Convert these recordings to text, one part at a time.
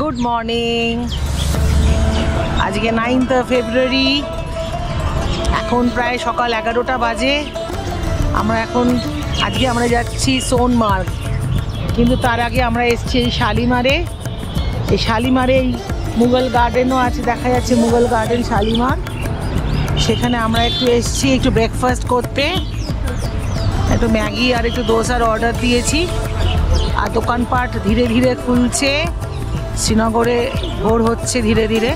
Good morning. আজকে 9th ফেব্রুয়ারি, এখন প্রায় সকাল 11টা বাজে। আজকে আমরা যাচ্ছি সোনমার্গ, কিন্তু তার আগে আমরা এসেছি এই শালিমারে। এই শালিমারে এই মুঘল গার্ডেনও আছে, দেখা যাচ্ছে মুঘল গার্ডেন শালিমার। সেখানে আমরা একটু এসেছি একটু ব্রেকফাস্ট করতে। একটু ম্যাগি আর একটু দোসার অর্ডার দিয়েছি। আর দোকানপাট ধীরে ধীরে খুলছে, শ্রীনগরে ভোর হচ্ছে ধীরে ধীরে।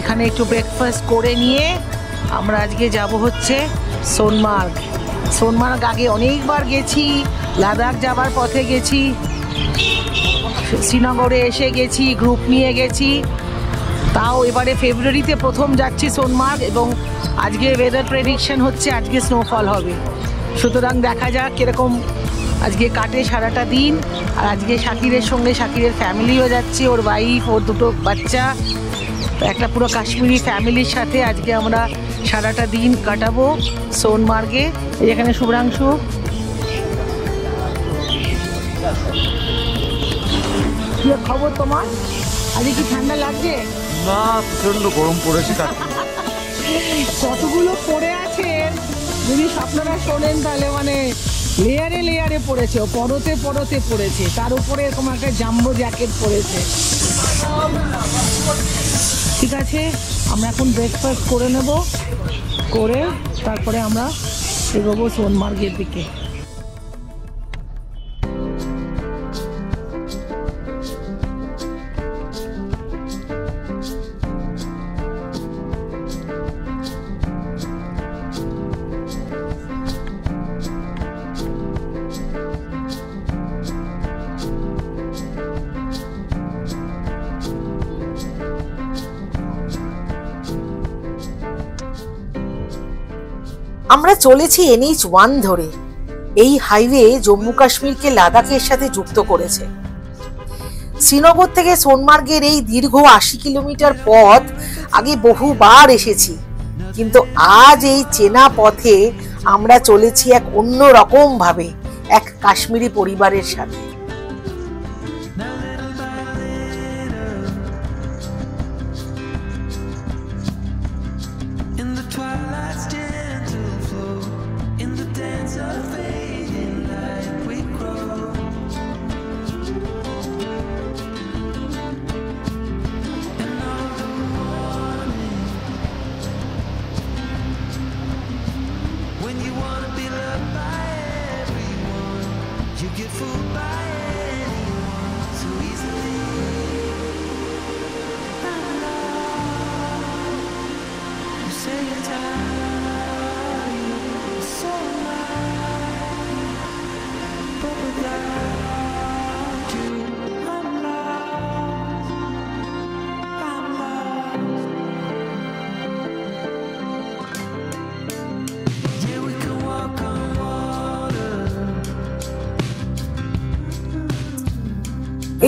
এখানে একটু ব্রেকফাস্ট করে নিয়ে আমরা আজকে যাব হচ্ছে সোনমার্গ। সোনমার্গ আগে অনেকবার গেছি, লাদাখ যাবার পথে গেছি, শ্রীনগরে এসে গেছি, গ্রুপ নিয়ে গেছি। তাও এবারে ফেব্রুয়ারিতে প্রথম যাচ্ছি সোনমার্গ, এবং আজকে ওয়েদার প্রেডিকশন হচ্ছে আজকে স্নোফল হবে। সুতরাং দেখা যাক কীরকম আজকে কাটে সারাটা দিন। আর আজকে শাকিরের সঙ্গে শাকিরের ফ্যামিলিও যাচ্ছে, ওর ওয়াইফ, ওর দুটো বাচ্চা, একটা পুরো কাশ্মীরি ফ্যামিলির সাথে আজকে আমরা সারাটা দিন কাটাবো সোনমার্গে। এখানে শুভ্রাংশু। কি খবর তোমার? আজকে কি ঠান্ডা লাগছে? না, প্রচন্ড গরম পড়েছে। কতগুলো পড়ে আছে যদি আপনারা শোনেন তাহলে, মানে লেয়ারে লেয়ারে পড়েছে, পরতে পরতে পড়েছে, তার উপরে এরকম একটা জাম্বো জ্যাকেট পড়েছে। ঠিক আছে, আমরা এখন ব্রেকফাস্ট করে নেব, করে তারপরে আমরা এগোবো সোনমার্গের দিকে। আমরা চলেছি NH1 ধরে। এই হাইওয়ে জম্মু কাশ্মীরকে লাদাখের সাথে যুক্ত করেছে। শ্রীনগর থেকে সোনমার্গের এই দীর্ঘ 80 কিলোমিটার পথ আগে বহুবার এসেছি, কিন্তু আজ এই চেনা পথে আমরা চলেছি এক অন্য রকম ভাবে, এক কাশ্মীরি পরিবারের সাথে।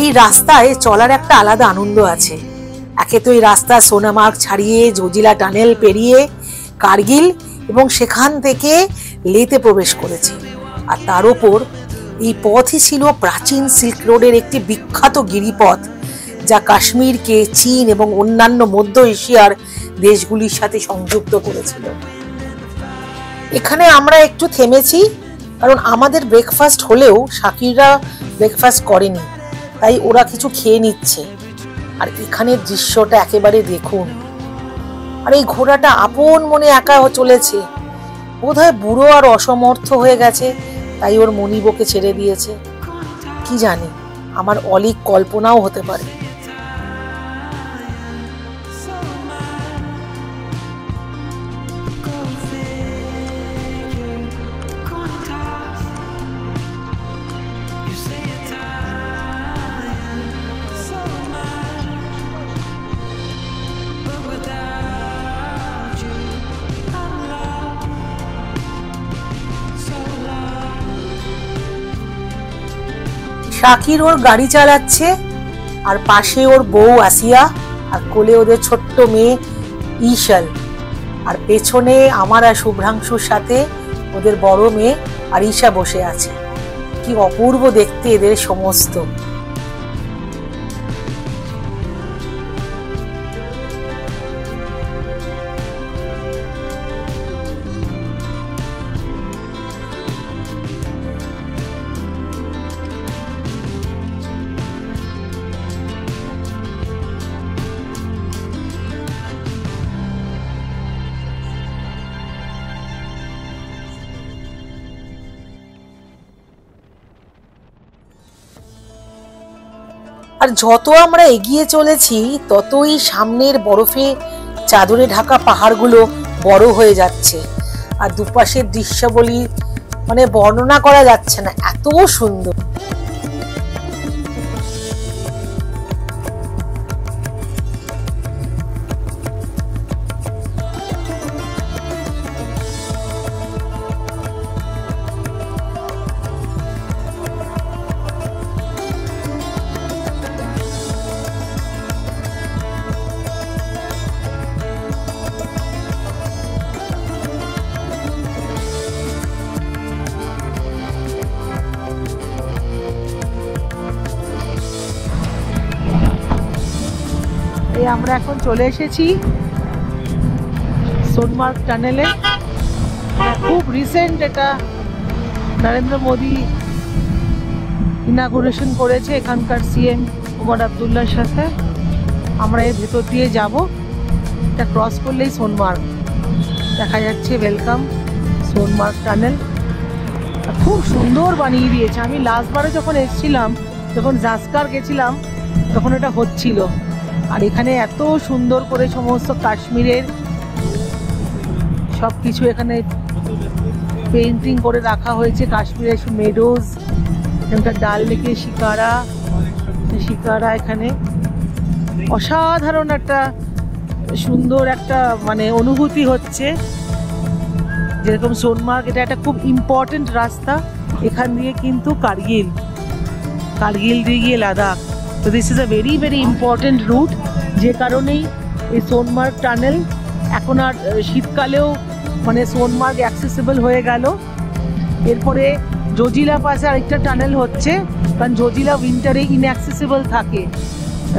এই রাস্তায় চলার একটা আলাদা আনন্দ আছে। একে তো এই রাস্তা সোনামার্গ ছাড়িয়ে জজিলা টানেল পেরিয়ে কার্গিল এবং সেখান থেকে লেতে প্রবেশ করেছে। আর তার উপর এই পথই ছিল প্রাচীন সিল্ক রোডের একটি বিখ্যাত গিরিপথ, যা কাশ্মীরকে চীন এবং অন্যান্য মধ্য এশিয়ার দেশগুলির সাথে সংযুক্ত করেছিল। এখানে আমরা একটু থেমেছি, কারণ আমাদের ব্রেকফাস্ট হলেও শাকিররা ব্রেকফাস্ট করেনি, তাই ওরা কিছু খেয়ে নিচ্ছে। আর এখানের দৃশ্যটা একেবারে দেখুন। আর এই ঘোড়াটা আপন মনে একা চলেছে, বোধহয় বুড়ো আর অসমর্থ হয়ে গেছে, তাই ওর মনিবকে ছেড়ে দিয়েছে। কি জানি, আমার অলীক কল্পনাও হতে পারে। শাকির ওর গাড়ি চালাচ্ছে, আর পাশে ওর বউ আসিয়া, আর কোলে ওদের ছোট্ট মেয়ে ঈশাল, আর পেছনে আমার আর শুভ্রাংশুর সাথে ওদের বড় মেয়ে আরিশা বসে আছে। কি অপূর্ব দেখতে এদের সমস্ত। আর যত আমরা এগিয়ে চলেছি ততই সামনের বরফে চাদরে ঢাকা পাহাড়গুলো বড় হয়ে যাচ্ছে, আর দুপাশের দৃশ্যাবলী মানে বর্ণনা করা যাচ্ছে না, এত সুন্দর। আমরা এখন চলে এসেছি সোনমার্গ টানেলে। খুব রিসেন্ট এটা নরেন্দ্র মোদী ইনাগুরেশন করেছে এখানকার সিএম ওমর আবদুল্লার সাথে। আমরা এর ভেতর দিয়ে যাব, এটা ক্রস করলেই সোনমার্গ দেখা যাচ্ছে। ওয়েলকাম সোনমার্গ টানেল, খুব সুন্দর বানিয়ে দিয়েছে। আমি লাস্টবারে যখন এসেছিলাম, যখন জাস্কার গেছিলাম, তখন এটা হচ্ছিল। আর এখানে এত সুন্দর করে সমস্ত কাশ্মীরের সব কিছু এখানে পেইন্টিং করে রাখা হয়েছে। কাশ্মীরের মেডোজ, এখানকার ডাল লেকে শিকারা এখানে অসাধারণ একটা সুন্দর একটা মানে অনুভূতি হচ্ছে। যেরকম সোনমার্গ, এটা একটা খুব ইম্পর্টেন্ট রাস্তা। এখান দিয়ে কিন্তু কার্গিল দিয়ে গিয়ে লাদাখ। তো this is a very very important route, যে কারণেই এই সোনমার্গ টানেল এখন আর শীতকালেও মানে সোনমার্গ অ্যাক্সেসিবল হয়ে গেল। এরপরে জজিলা পাশে আরেকটা টানেল হচ্ছে, কারণ জজিলা উইন্টারে ইনঅ্যাক্সেসিবল থাকে,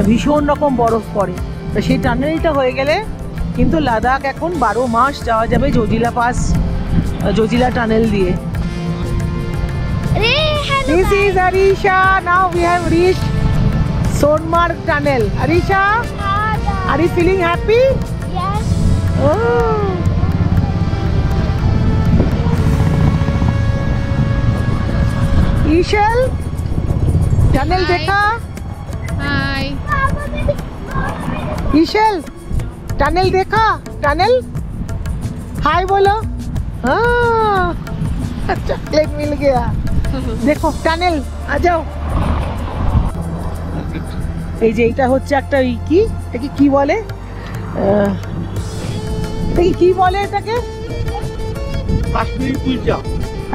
ভীষণ রকম বরফ পড়ে। তো সেই টানেলটা হয়ে গেলে কিন্তু লাদাখ এখন 12 মাস যাওয়া যাবে জজিলা টানেল দিয়ে। This is Arisha. Now we have reached Sonmarg Tunnel. Arisha, are you feeling happy? Yes. Oh. Ishal, tunnel देखा? Hi. Ishal, tunnel देखा? Tunnel? Hi बोलो. हाँ, चॉकलेट मिल गया। দেখো টানেল, আ যাও। এই যে এটা হচ্ছে একটা এটাকে কি বলে, কি বলে এটাকে? কাশ্মীরি কুলচা।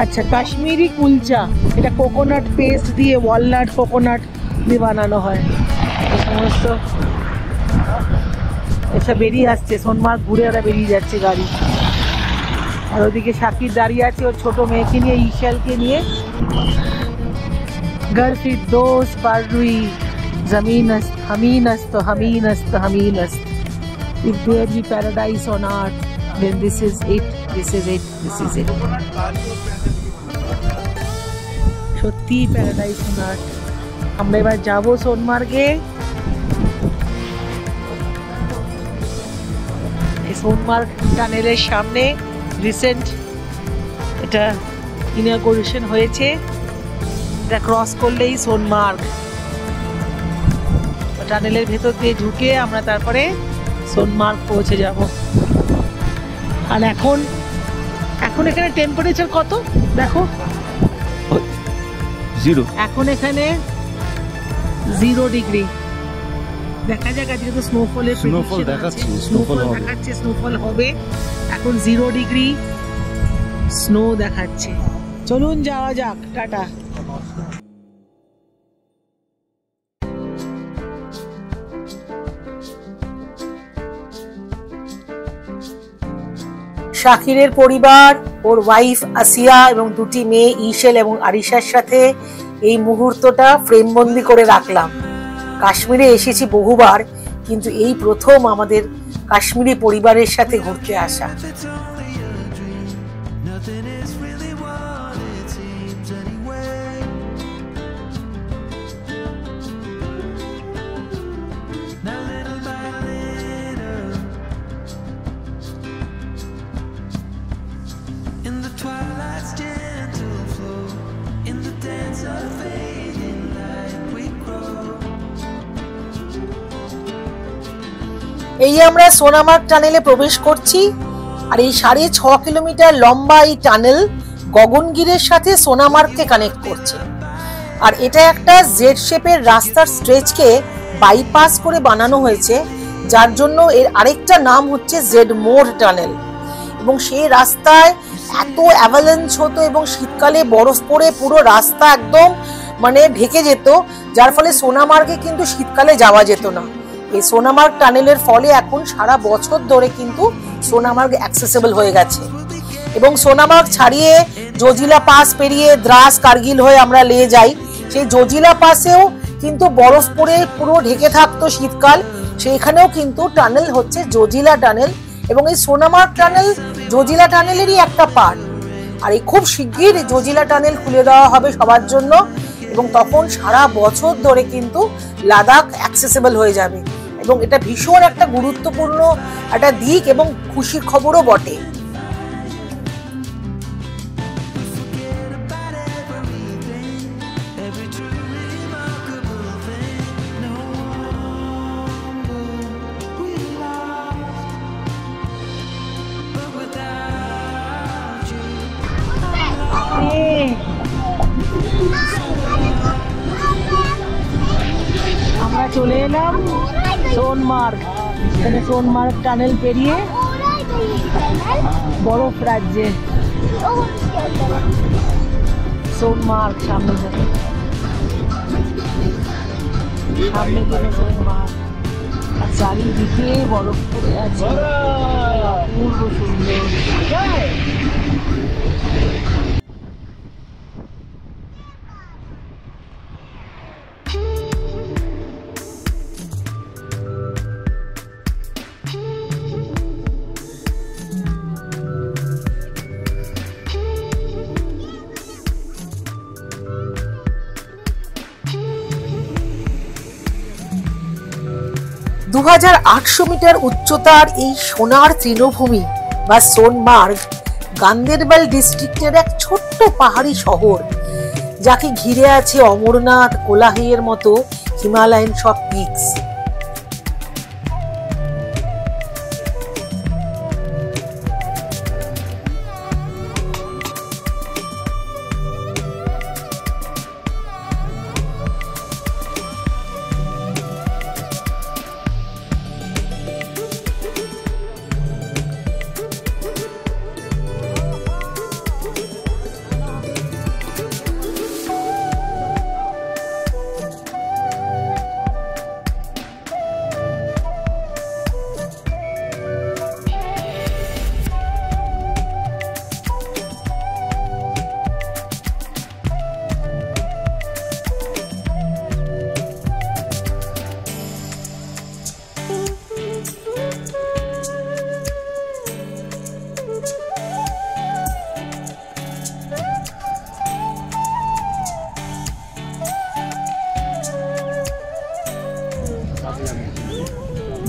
আচ্ছা, কাশ্মীরি কুলচা। এটা কোকোনাট পেস্ট দিয়ে, ওয়ালনাট কোকোনাট দিয়ে বানানো হয়। এই সমস্ত এসব বেরিয়ে আসছে। সোনমার্গ ঘুরে ওরা বেরিয়ে যাচ্ছে গাড়ি। আর ওদিকে শাকির দাঁড়িয়ে আছে ওর ছোট মেয়েকে নিয়ে, ঈশালকে নিয়ে। घर फिर दोस्त पर रुई जमीन अस्त हमीन अस्त हमीन अस्त हमीन अस्त if there be paradise on earth then this is it, this is it, this is it. সত্যি প্যারাডাইস অন আর্থ। আমরা এবার যাবো সোনমার্গে। এই সোনমার্গ টানেলের সামনে রিসেন্ট এটা ইনঅগুরেশন হয়েছে। এটা ক্রস করলেই সোনমার্গ। টানেলের ভেতর দিয়ে ঢুকে আমরা তারপরে সোনমার্গ পৌঁছে যাব। আর এখন এখানে টেম্পারেচার কত দেখো? 0। এখন এখানে 0 ডিগ্রি। দেখা যাক, আজকে তো স্নোফল দেখাচ্ছে, স্নোফল হবে। এখন 0 ডিগ্রি স্নো দেখাচ্ছে। চলুন যাওয়া যাক, টাটা। শাকিরের পরিবার, ওর ওয়াইফ আসিয়া এবং দুটি মেয়ে ঈশাল এবং আরিশার সাথে এই মুহূর্তটা ফ্রেমবন্দি করে রাখলাম। কাশ্মীরে এসেছি বহুবার, কিন্তু এই প্রথম আমাদের কাশ্মীরি পরিবারের সাথে ঘুরতে আসা। এই আমরা সোনামার্গ টানেলে প্রবেশ করছি। আর এই 6.5 কিলোমিটার লম্বা এই টানেল গগনগিরের সাথে সোনামার্গকে কানেক্ট করছে। আর এটা একটা জেড শেপের রাস্তার স্ট্রেচকে বাইপাস করে বানানো হয়েছে, যার জন্য এর আরেকটা নাম হচ্ছে জেড মোড় টানেল। এবং সেই রাস্তায় এত অ্যাভালাঞ্চ হতো এবং শীতকালে বরফ পড়ে পুরো রাস্তা একদম মানে ঢেকে যেত, যার ফলে সোনামার্গে কিন্তু শীতকালে যাওয়া যেত না। এই সোনামার্গ টানেলের ফলে এখন সারা বছর ধরে কিন্তু সোনামার্গ অ্যাক্সেসেবল হয়ে গেছে। এবং সোনামার্গ ছাড়িয়ে জজিলা পাস পেরিয়ে দ্রাস কার্গিল হয়ে আমরা লে যাই। সেই জজিলা পাসেও কিন্তু বরফ পড়ে পুরো ঢেকে থাকতো শীতকাল, সেইখানেও কিন্তু টানেল হচ্ছে জজিলা টানেল। এবং এই সোনামার্গ টানেল জজিলা টানেলেরই একটা পার্ট। আর এই খুব শিগগির জজিলা টানেল খুলে দেওয়া হবে সবার জন্য, এবং তখন সারা বছর ধরে কিন্তু লাদাখ অ্যাক্সেসেবল হয়ে যাবে। এবং এটা ভীষণ একটা গুরুত্বপূর্ণ একটা দিক এবং খুশির খবরও বটে। আমরা চলে এলাম সোনমার্গ। এখানে সোনমার্গ টানেল পেরিয়ে বরফ রাজ্যে সোনমার্গ সামনে যাবে, সামনে গেলে সোনমার্গ। আর চারিদিকে বরফ পড়ে আছে, অপূর্ব সুন্দর। 2800 মিটার উচ্চতার এই সোনার তৃণভূমি বা সোনমার্গ গান্দেরবাল ডিস্ট্রিক্টের এক ছোট্ট পাহাড়ি শহর, যাকে ঘিরে আছে অমরনাথ, কোলাহিয়ের মতো হিমালয়ান সব পিকস।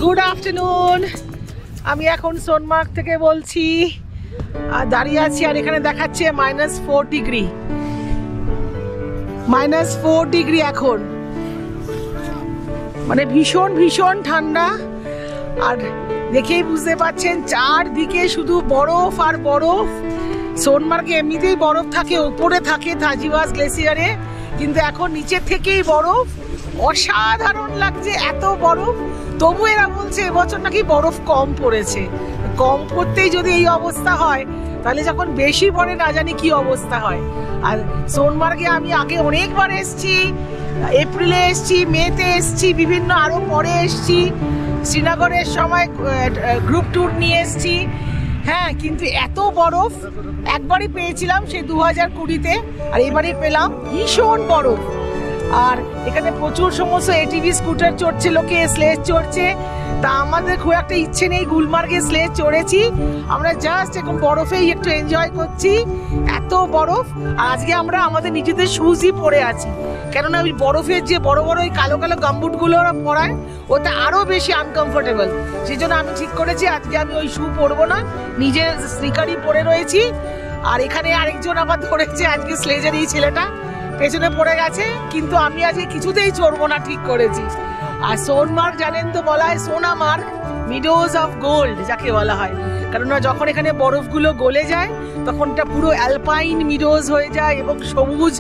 Good afternoon. আমি এখন সোনমার্গ থেকে বলছি, আর দাঁড়িয়ে আছি। আর এখানে দেখাচ্ছে -4 ডিগ্রি, -4 ডিগ্রি এখন, মানে ভীষণ ভীষণ ঠান্ডা। আর দেখেই বুঝতে পারছেন চারদিকে শুধু বরফ আর বরফ। সোনমার্গে এমনিতেই বরফ থাকে, উপরে থাকে থাজিওয়াস গ্লেসিয়ারে, কিন্তু এখন নিচের থেকেই বরফ। অসাধারণ লাগছে এত বরফ। তবু এরা বলছে এবছর নাকি বরফ কম পড়েছে। কম পড়তেই যদি এই অবস্থা হয়, তাহলে যখন বেশি পড়ে না জানি কি অবস্থা হয়। আর সোনমার্গে আমি আগে অনেকবার এসছি, এপ্রিলে এসছি, মেতে এসছি, বিভিন্ন আরো পরে এসছি, শ্রীনগরের সময় গ্রুপ ট্যুর নিয়ে এসছি। হ্যাঁ, কিন্তু এত বরফ একবারই পেয়েছিলাম সেই 2020-তে, আর এবারে পেলাম ভীষণ বরফ। আর এখানে প্রচুর সমস্ত এটিভি স্কুটার চড়ছে, লোকে স্লেজ চড়ছে। তা আমাদের খুব একটা ইচ্ছে নেই, গুলমার্গে স্লেজ চড়েছি আমরা, জাস্ট এখন বরফেই একটু এনজয় করছি। এত বরফ। আর আজকে আমরা আমাদের নিজেদের শুজই পরে আছি, কেননা ওই বরফের যে বড় বড় ওই কালো কালো গামবুটগুলো ওরা পরায়, ওটা আরো বেশি আনকমফোর্টেবল। সেই জন্য আমি ঠিক করেছি আজকে আমি ওই শু পরবো না, নিজের স্নিকারই পরে রয়েছি। আর এখানে আরেকজন আবার ধরেছে আজকে স্লেজের এই ছেলেটা পেছনে পড়ে গেছে, কিন্তু আমি আজকে কিছুতেই চড়বো না ঠিক করেছি। আর সোনমার্গ জানেন তো বলা হয় সোনামার্গ, মিডোজ অফ গোল্ড যাকে বলা হয়, কারণ যখন এখানে বরফগুলো গলে যায় তখন এটা পুরো অ্যালপাইন মিডোজ হয়ে যায় এবং সবুজ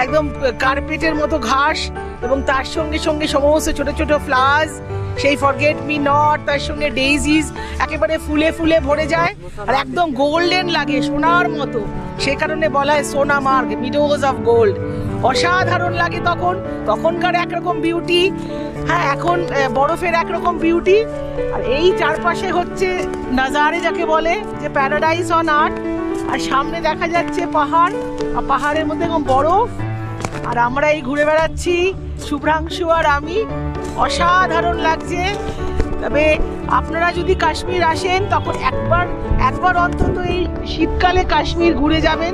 একদম কার্পেটের মতো ঘাস, এবং তার সঙ্গে সঙ্গে সমস্ত ছোট ছোট ফ্লাওয়ার্স, সেই ফরগেট মি নট, তার সঙ্গে ডেইজিস একেবারে ফুলে ফুলে ভরে যায় আর একদম গোল্ডেন লাগে, সোনার মতো। সে কারণে বলা হয় সোনামার্গ, মিডোজ অফ গোল্ড। অসাধারণ লাগে তখনকার একরকম বিউটি, হ্যাঁ এখন বরফের একরকম বিউটি। আর এই চারপাশে হচ্ছে নাজারে যাকে বলে, যে প্যারাডাইস অন আর্থ। আর সামনে দেখা যাচ্ছে পাহাড়, আর পাহাড়ের মধ্যে এরকম বরফ, আর আমরা এই ঘুরে বেড়াচ্ছি শুভ্রাংশু আর আমি। অসাধারণ লাগছে। তবে আপনারা যদি কাশ্মীর আসেন তখন একবার অন্তত এই শীতকালে কাশ্মীর ঘুরে যাবেন।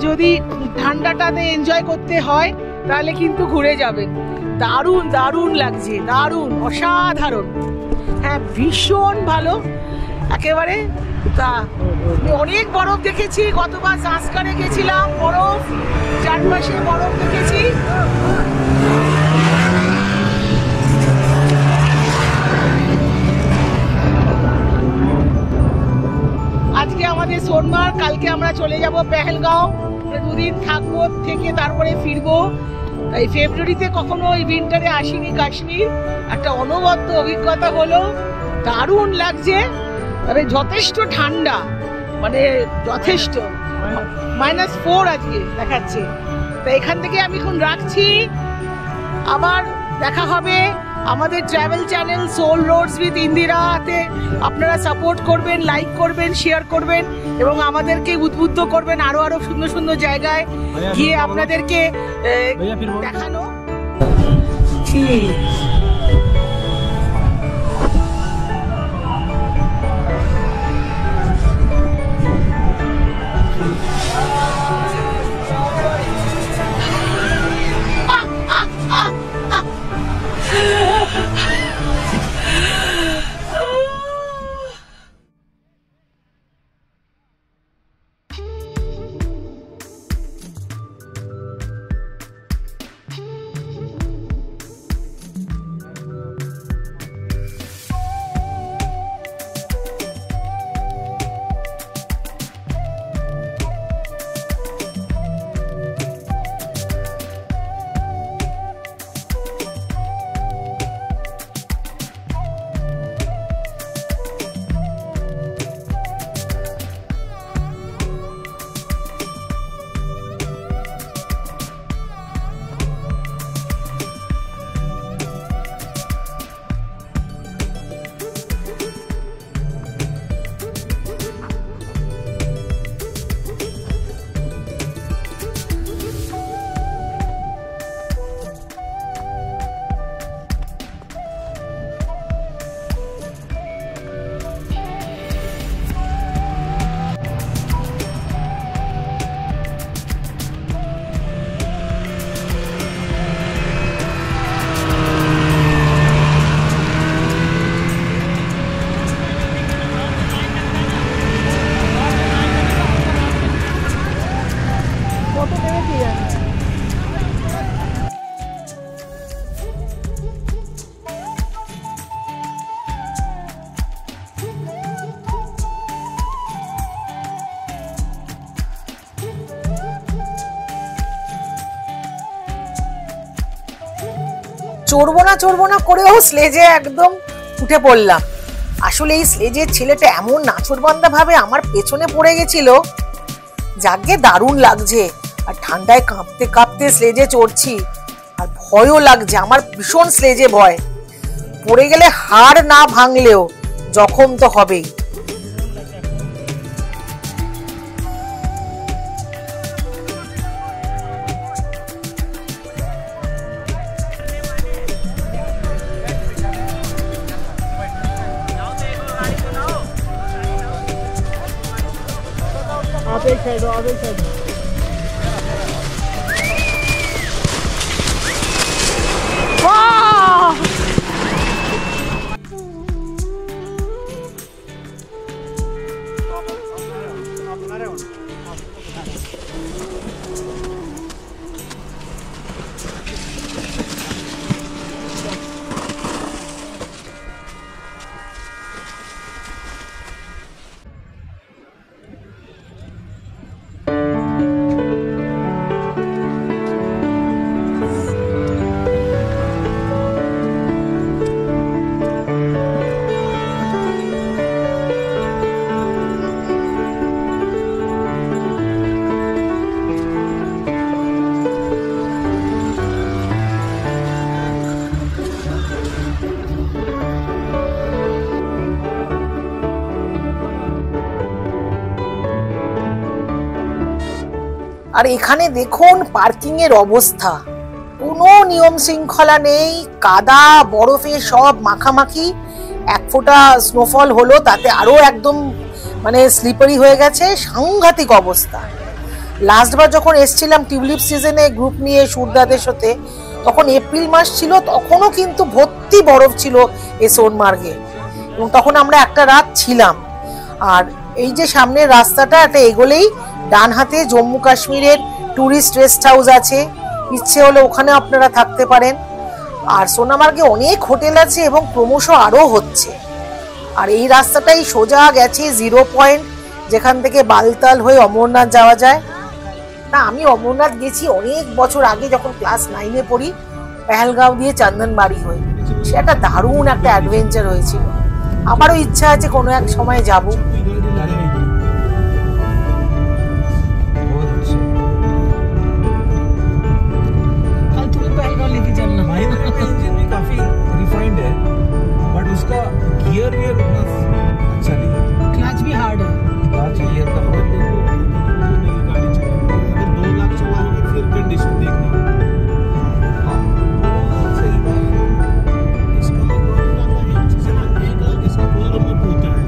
যদি ঠান্ডাটাতে এনজয় করতে হয় তাহলে কিন্তু ঘুরে যাবেন। দারুণ দারুণ লাগছে, দারুণ, অসাধারণ, হ্যাঁ ভীষণ ভালো একেবারে। তা আমি অনেক বরফ দেখেছি, গতবার সংস্কারে গেছিলাম, বরফ চারপাশে বরফ দেখেছি। আজকে আমাদের সোনমার্গ, কালকে আমরা চলে যাব পেহেলগাঁও, দুদিন থাকবো, থেকে তারপরে ফিরবো। তাই ফেব্রুয়ারিতে কখনো ওই উইন্টারে আসিনি কাশ্মীর, একটা অনবদ্য অভিজ্ঞতা হলো, দারুণ লাগছে। তবে যথেষ্ট ঠান্ডা, মানে যথেষ্ট, -4 আজকে দেখাচ্ছে। তো এখান থেকে আমি এখন রাখছি, আবার দেখা হবে আমাদের travel channel soul roads with ইন্দিরাতে। আপনারা সাপোর্ট করবেন, লাইক করবেন, শেয়ার করবেন এবং আমাদেরকে উদ্বুদ্ধ করবেন আরো সুন্দর সুন্দর জায়গায় গিয়ে আপনাদেরকে দেখানো। চড়বো না করেও স্লেজে একদম উঠে পড়লাম। আসলে এই স্লেজের ছেলেটা এমন নাছোড়বান্দা ভাবে আমার পেছনে পড়ে গেছিল, যাকে দারুণ লাগছে। আর ঠান্ডায় কাঁপতে কাঁপতে স্লেজে চড়ছি, আর ভয়ও লাগছে, আমার ভীষণ স্লেজে ভয়। পড়ে গেলে হাড় না ভাঙলেও জখম তো হবেই। आप एक साइड हो, आप एक साइड हो। আর এখানে দেখুন পার্কিং এর অবস্থা, কোনো নিয়ম শৃঙ্খলা নেই, কাদা বরফে সব মাখামাখি। এক ফোঁটা স্নোফল হলো তাতে আরো একদম মানে স্লিপারি হয়ে গেছে, সাংঘাতিক অবস্থা। লাস্টবার যখন এসছিলাম টিউলিপ সিজনে গ্রুপ নিয়ে সুরদাদের সাথে, তখন এপ্রিল মাস ছিল, তখনও কিন্তু ভর্তি বরফ ছিল এই সোনমার্গে, এবং তখন আমরা একটা রাত ছিলাম। আর এই যে সামনের রাস্তাটা, এটা এগোলেই ডান হাতে জম্মু কাশ্মীরের ট্যুরিস্ট রেস্ট হাউস আছে, ইচ্ছে হলে ওখানে আপনারা থাকতে পারেন। আর সোনামার্গে অনেক হোটেল আছে এবং ক্রমশ আরও হচ্ছে। আর এই রাস্তাটাই সোজা গেছে 0 পয়েন্ট, যেখান থেকে বালতাল হয়ে অমরনাথ যাওয়া যায়। না, আমি অমরনাথ গেছি অনেক বছর আগে, যখন ক্লাস 9-এ পড়ি, পেহেলগাঁও দিয়ে চন্দনবাড়ি হয়ে। সেটা দারুণ একটা অ্যাডভেঞ্চার হয়েছিল। আমারও ইচ্ছা আছে কোনো এক সময় যাব। काफी रिफाइंड है, बट उसका गियर वियर उतना अच्छा नहीं है। क्लच भी हार्ड है। क्लच गियर का मतलब गाड़ी चलाओगे, अगर 2 लाख चलाओगे फिर कंडीशन देखना। हाँ, सही बात है। इसका मतलब एक चीज है ना, एक इसका पूरा रिमोट होता है।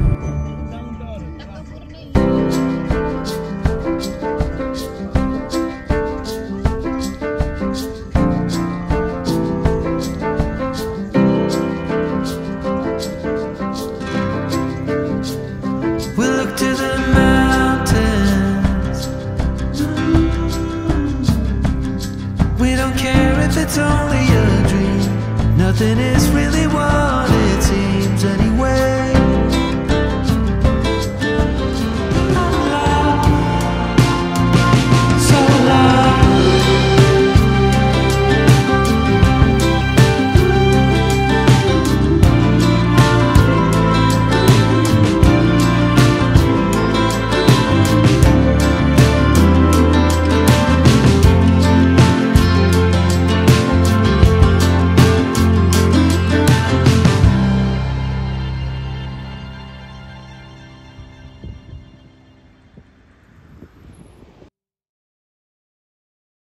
It's only a dream. Nothing is really